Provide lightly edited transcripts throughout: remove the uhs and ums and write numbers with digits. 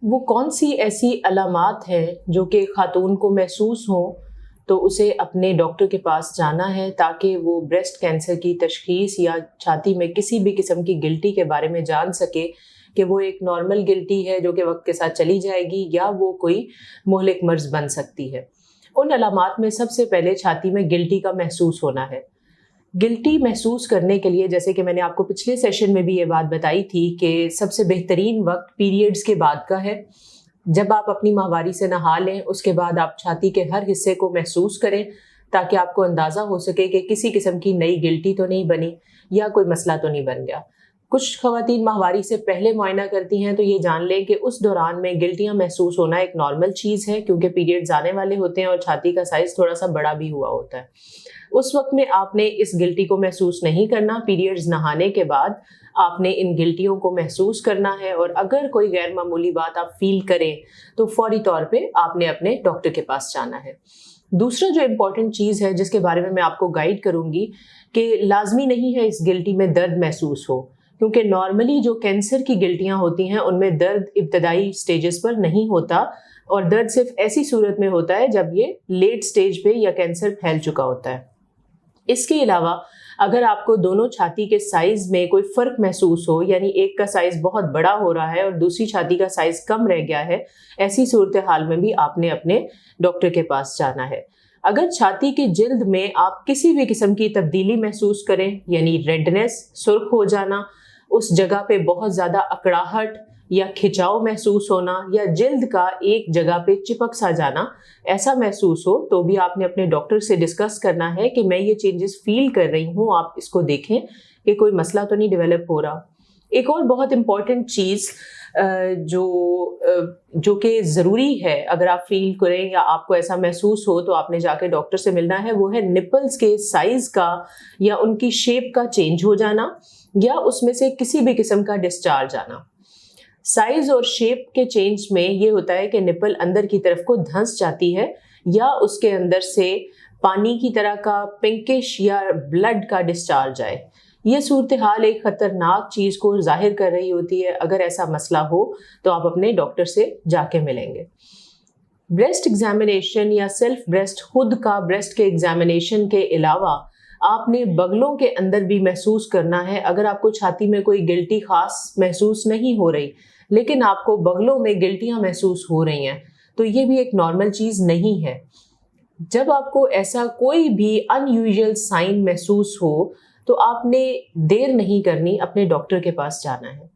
وہ کون سی ایسی علامات ہیں جو کہ خاتون کو محسوس ہوں تو اسے اپنے ڈاکٹر کے پاس جانا ہے تاکہ وہ بریسٹ کینسر کی تشخیص یا چھاتی میں کسی بھی قسم کی گلٹی کے بارے میں جان سکے کہ وہ ایک نارمل گلٹی ہے جو کہ وقت کے ساتھ چلی جائے گی یا وہ کوئی مہلک مرض بن سکتی ہے۔ ان علامات میں سب سے پہلے چھاتی میں گلٹی کا محسوس ہونا ہے۔ گلٹی محسوس کرنے کے لیے، جیسے کہ میں نے آپ کو پچھلے سیشن میں بھی یہ بات بتائی تھی کہ سب سے بہترین وقت پیریڈز کے بعد کا ہے۔ جب آپ اپنی ماہواری سے نہا لیں، اس کے بعد آپ چھاتی کے ہر حصے کو محسوس کریں تاکہ آپ کو اندازہ ہو سکے کہ کسی قسم کی نئی گلٹی تو نہیں بنی یا کوئی مسئلہ تو نہیں بن گیا۔ کچھ خواتین ماہواری سے پہلے معائنہ کرتی ہیں تو یہ جان لیں کہ اس دوران میں گلٹیاں محسوس ہونا ایک نارمل چیز ہے، کیونکہ پیریڈز آنے والے ہوتے ہیں اور چھاتی کا سائز تھوڑا سا بڑا بھی ہوا ہوتا ہے۔ اس وقت میں آپ نے اس گلٹی کو محسوس نہیں کرنا۔ پیریڈز نہانے کے بعد آپ نے ان گلٹیوں کو محسوس کرنا ہے، اور اگر کوئی غیر معمولی بات آپ فیل کریں تو فوری طور پہ آپ نے اپنے ڈاکٹر کے پاس جانا ہے۔ دوسرا جو امپورٹنٹ چیز ہے جس کے بارے میں آپ کو گائیڈ کروں گی کہ لازمی نہیں ہے اس گلٹی میں درد محسوس ہو، کیونکہ نارملی جو کینسر کی گلٹیاں ہوتی ہیں ان میں درد ابتدائی سٹیجز پر نہیں ہوتا، اور درد صرف ایسی صورت میں ہوتا ہے جب یہ لیٹ سٹیج پہ یا کینسر پھیل چکا ہوتا ہے۔ اس کے علاوہ اگر آپ کو دونوں چھاتی کے سائز میں کوئی فرق محسوس ہو، یعنی ایک کا سائز بہت بڑا ہو رہا ہے اور دوسری چھاتی کا سائز کم رہ گیا ہے، ایسی صورتحال میں بھی آپ نے اپنے ڈاکٹر کے پاس جانا ہے۔ اگر چھاتی کی جلد میں آپ کسی بھی قسم کی تبدیلی محسوس کریں، یعنی ریڈنس، سرخ ہو جانا، اس جگہ پہ بہت زیادہ اکڑاہٹ یا کھچاؤ محسوس ہونا، یا جلد کا ایک جگہ پہ چپک سا جانا، ایسا محسوس ہو تو بھی آپ نے اپنے ڈاکٹر سے ڈسکس کرنا ہے کہ میں یہ چینجز فیل کر رہی ہوں، آپ اس کو دیکھیں کہ کوئی مسئلہ تو نہیں ڈیولپ ہو رہا۔ ایک اور بہت امپورٹنٹ چیز جو کہ ضروری ہے اگر آپ فیل کریں یا آپ کو ایسا محسوس ہو تو آپ نے جا کے ڈاکٹر سے ملنا ہے، وہ ہے نپلز کے سائز کا یا ان کی شیپ کا چینج ہو جانا، یا اس میں سے کسی بھی قسم کا ڈسچارج آنا۔ سائز اور شیپ کے چینج میں یہ ہوتا ہے کہ نپل اندر کی طرف کو دھنس جاتی ہے، یا اس کے اندر سے پانی کی طرح کا پنکش یا بلڈ کا ڈسچارج آئے۔ یہ صورتحال ایک خطرناک چیز کو ظاہر کر رہی ہوتی ہے۔ اگر ایسا مسئلہ ہو تو آپ اپنے ڈاکٹر سے جا کے ملیں گے۔ بریسٹ ایگزامینیشن یا سیلف بریسٹ، خود کا بریسٹ کے ایگزامینیشن کے علاوہ آپ نے بغلوں کے اندر بھی محسوس کرنا ہے۔ اگر آپ کو چھاتی میں کوئی گلٹی خاص محسوس نہیں ہو رہی لیکن آپ کو بغلوں میں گلٹیاں محسوس ہو رہی ہیں تو یہ بھی ایک نارمل چیز نہیں ہے۔ جب آپ کو ایسا کوئی بھی ان یوزول سائن محسوس ہو تو آپ نے دیر نہیں کرنی، اپنے ڈاکٹر کے پاس جانا ہے۔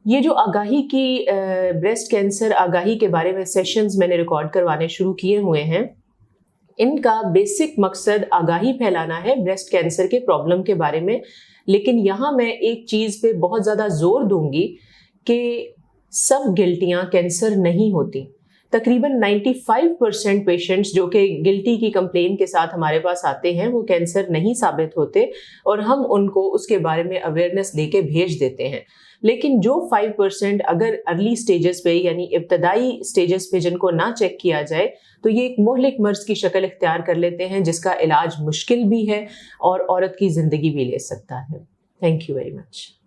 یہ جو آگاہی کی بریسٹ کینسر آگاہی کے بارے میں سیشنز میں نے ریکارڈ کروانے شروع کیے ہوئے ہیں، ان کا بیسک مقصد آگاہی پھیلانا ہے بریسٹ کینسر کے پرابلم کے بارے میں۔ لیکن یہاں میں ایک چیز پہ بہت زیادہ زور دوں گی کہ سب گلٹیاں کینسر نہیں ہوتی۔ تقریباً 95% پیشنٹس جو کہ گلٹی کی کمپلین کے ساتھ ہمارے پاس آتے ہیں وہ کینسر نہیں ثابت ہوتے، اور ہم ان کو اس کے بارے میں اویئرنیس دے کے بھیج دیتے ہیں۔ لیکن جو 5% اگر ارلی سٹیجز پہ یعنی ابتدائی سٹیجز پہ جن کو نہ چیک کیا جائے تو یہ ایک مہلک مرض کی شکل اختیار کر لیتے ہیں، جس کا علاج مشکل بھی ہے اور عورت کی زندگی بھی لے سکتا ہے۔ Thank you very much.